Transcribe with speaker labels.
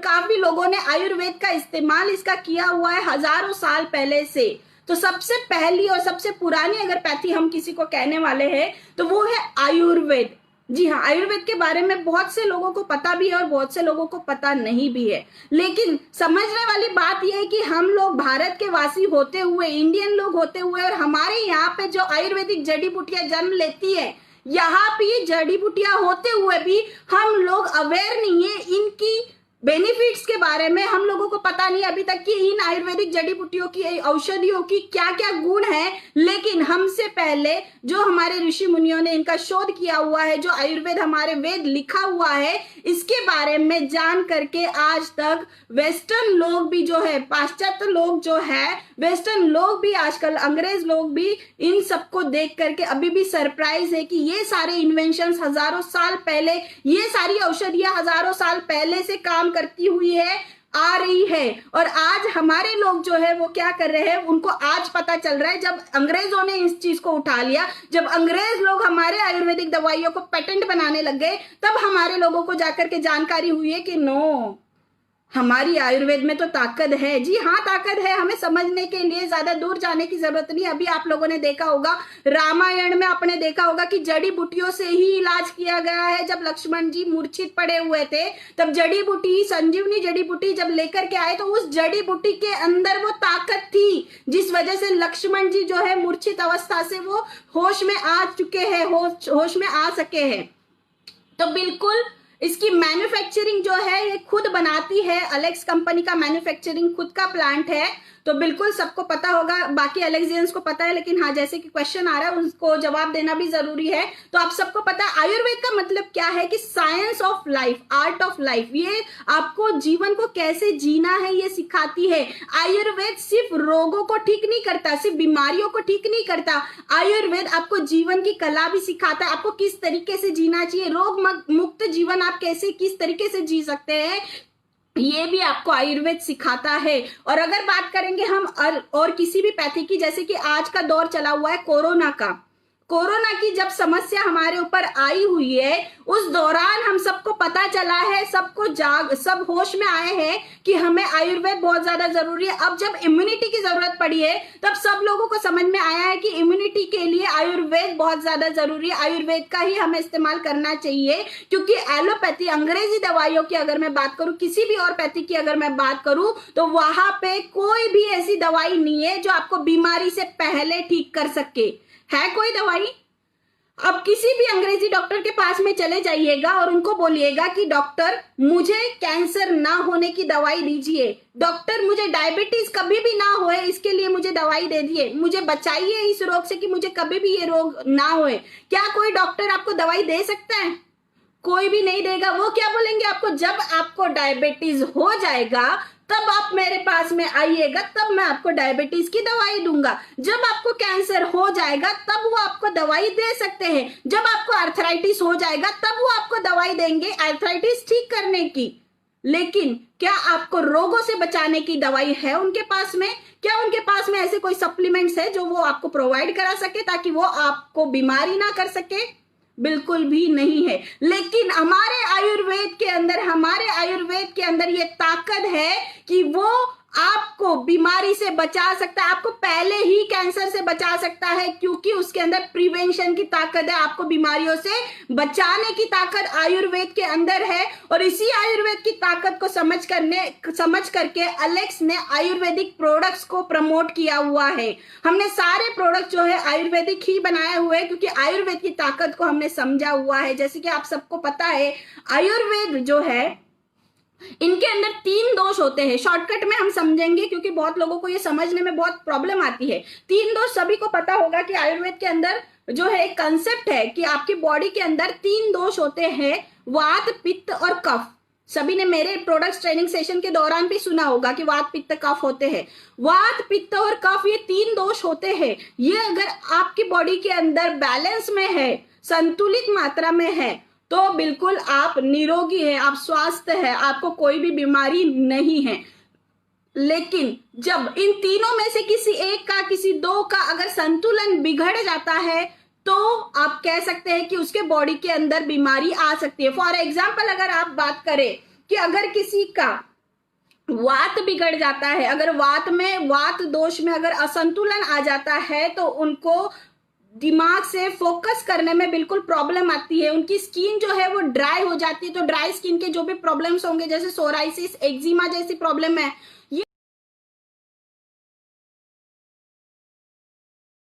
Speaker 1: काफी लोगों ने आयुर्वेद का इस्तेमाल इसका किया हुआ है हजारों साल पहले से। तो सबसे पहली और सबसे पुरानी अगर पैथी हम किसी को कहने वाले हैं तो वो है आयुर्वेद। जी हाँ, आयुर्वेद के बारे में बहुत से लोगों को पता भी है और बहुत से लोगों को पता नहीं भी है। लेकिन समझने वाली बात यह है कि हम लोग भारत के वासी होते हुए, इंडियन लोग होते हुए, और हमारे यहाँ पे जो आयुर्वेदिक जड़ी बूटियां जन्म लेती है, यहाँ पे ये जड़ी बूटियां होते हुए भी हम लोग अवेयर नहीं है इनकी बेनिफिट्स के बारे में। हम लोगों को पता नहीं अभी तक कि इन आयुर्वेदिक जड़ी बूटियों की, औषधियों की क्या क्या गुण है। लेकिन हमसे पहले जो हमारे ऋषि मुनियों ने इनका शोध किया हुआ है, जो आयुर्वेद हमारे वेद लिखा हुआ है, इसके बारे में जान करके आज तक वेस्टर्न लोग भी जो है, पाश्चात्य लोग जो है, वेस्टर्न लोग भी, आजकल अंग्रेज लोग भी इन सबको देख करके अभी भी सरप्राइज है कि ये सारे इन्वेंशंस हजारों साल पहले, ये सारी औषधियां हजारों साल पहले से काम करती हुई है, आ रही है। और आज हमारे लोग जो है वो क्या कर रहे हैं, उनको आज पता चल रहा है। जब अंग्रेजों ने इस चीज को उठा लिया, जब अंग्रेज लोग हमारे आयुर्वेदिक दवाइयों को पेटेंट बनाने लग गए, तब हमारे लोगों को जाकर के जानकारी हुई है कि नो, हमारी आयुर्वेद में तो ताकत है। जी हाँ, ताकत है। हमें समझने के लिए ज्यादा दूर जाने की जरूरत नहीं। अभी आप लोगों ने देखा होगा, रामायण में आपने देखा होगा कि जड़ी बूटियों से ही इलाज किया गया है। जब लक्ष्मण जी मूर्छित पड़े हुए थे, तब जड़ी बूटी, संजीवनी जड़ी बूटी जब लेकर के आए, तो उस जड़ी बूटी के अंदर वो ताकत थी जिस वजह से लक्ष्मण जी जो है मूर्छित अवस्था से वो होश में आ चुके हैं, होश में आ सके हैं। तो बिल्कुल इसकी मैन्युफैक्चरिंग जो है ये खुद बनाती है। अलेक्स कंपनी का मैन्युफैक्चरिंग खुद का प्लांट है। तो बिल्कुल सबको पता होगा, बाकी अलेक्सियंस को पता है, लेकिन हाँ, जैसे कि क्वेश्चन आ रहा है उसको जवाब देना भी जरूरी है। तो आप सबको पता है आयुर्वेद का मतलब क्या है, कि science of life, art of life. ये आपको जीवन को कैसे जीना है ये सिखाती है। आयुर्वेद सिर्फ रोगों को ठीक नहीं करता, सिर्फ बीमारियों को ठीक नहीं करता। आयुर्वेद आपको जीवन की कला भी सिखाता है, आपको किस तरीके से जीना चाहिए, रोग मुक्त जीवन आप कैसे, किस तरीके से जी सकते हैं, ये भी आपको आयुर्वेद सिखाता है। और अगर बात करेंगे हम और किसी भी पैथी की, जैसे कि आज का दौर चला हुआ है कोरोना का, कोरोना की जब समस्या हमारे ऊपर आई हुई है, उस दौरान हम सबको पता चला है, सब होश में आए हैं कि हमें आयुर्वेद बहुत ज्यादा जरूरी है। अब जब इम्यूनिटी की जरूरत पड़ी है, तब सब लोगों को समझ में आया है कि इम्यूनिटी के लिए आयुर्वेद बहुत ज्यादा जरूरी है। आयुर्वेद का ही हमें इस्तेमाल करना चाहिए, क्योंकि एलोपैथी, अंग्रेजी दवाइयों की अगर मैं बात करूं, किसी भी और पैथी की अगर मैं बात करूं, तो वहां पे कोई भी ऐसी दवाई नहीं है जो आपको बीमारी से पहले ठीक कर सके। है कोई दवाई? अब किसी भी अंग्रेजी डॉक्टर के पास में चले जाइएगा और उनको बोलिएगा कि डॉक्टर मुझे कैंसर ना होने की दवाई दीजिए, डॉक्टर मुझे डायबिटीज कभी भी ना होए इसके लिए मुझे दवाई दे दिए, मुझे बचाइए इस रोग से कि मुझे कभी भी ये रोग ना होए। क्या कोई डॉक्टर आपको दवाई दे सकता है? कोई भी नहीं देगा। वो क्या बोलेंगे आपको, जब आपको डायबिटीज हो जाएगा तब आप मेरे पास में आइएगा, तब मैं आपको डायबिटीज की दवाई दूंगा। जब आपको कैंसर हो जाएगा तब वो आपको दवाई दे सकते हैं। जब आपको आर्थराइटिस हो जाएगा तब वो आपको दवाई देंगे आर्थराइटिस ठीक करने की। लेकिन क्या आपको रोगों से बचाने की दवाई है उनके पास में? क्या उनके पास में ऐसे कोई सप्लीमेंट्स है जो वो आपको प्रोवाइड करा सके ताकि वो आपको बीमारी ना कर सके? बिल्कुल भी नहीं है। लेकिन हमारे आयुर्वेद के अंदर ये ताकत है कि वो आपको बीमारी से बचा सकता है, आपको पहले ही कैंसर से बचा सकता है, क्योंकि उसके अंदर प्रिवेंशन की ताकत है। आपको बीमारियों से बचाने की ताकत आयुर्वेद के अंदर है। और इसी आयुर्वेद की ताकत को समझ करके अलेक्स ने आयुर्वेदिक प्रोडक्ट्स को प्रमोट किया हुआ है। हमने सारे प्रोडक्ट जो है आयुर्वेदिक ही बनाए हुए हैं, क्योंकि आयुर्वेद की ताकत को हमने समझा हुआ है। जैसे कि आप सबको पता है, आयुर्वेद जो है इनके अंदर 3 दोष होते हैं। शॉर्टकट में हम समझेंगे क्योंकि बहुत लोगों को ये समझने में बहुत प्रॉब्लम आती है। 3 दोष सभी को पता होगा कि आयुर्वेद के अंदर जो है एक कंसेप्ट है कि आपकी बॉडी के अंदर 3 दोष होते हैं, वात, पित्त और कफ। सभी ने मेरे प्रोडक्ट्स ट्रेनिंग सेशन के दौरान भी सुना होगा कि वात, पित्त, कफ होते हैं। वात, पित्त और कफ, ये 3 दोष होते हैं। ये अगर आपकी बॉडी के अंदर बैलेंस में है, संतुलित मात्रा में है, तो बिल्कुल आप निरोगी हैं, आप स्वस्थ हैं, आपको कोई भी बीमारी नहीं है। लेकिन जब इन तीनों में से किसी एक का, किसी 2 का अगर संतुलन बिगड़ जाता है, तो आप कह सकते हैं कि उसके बॉडी के अंदर बीमारी आ सकती है। फॉर एग्जाम्पल अगर आप बात करें कि अगर किसी का वात बिगड़ जाता है, अगर वात दोष में अगर असंतुलन आ जाता है तो उनको दिमाग से फोकस करने में बिल्कुल प्रॉब्लम आती है, उनकी स्किन जो है वो ड्राई हो जाती है। तो ड्राई स्किन के जो भी प्रॉब्लम्स होंगे जैसे सोराइसिस, एक्जिमा जैसी प्रॉब्लम है, ये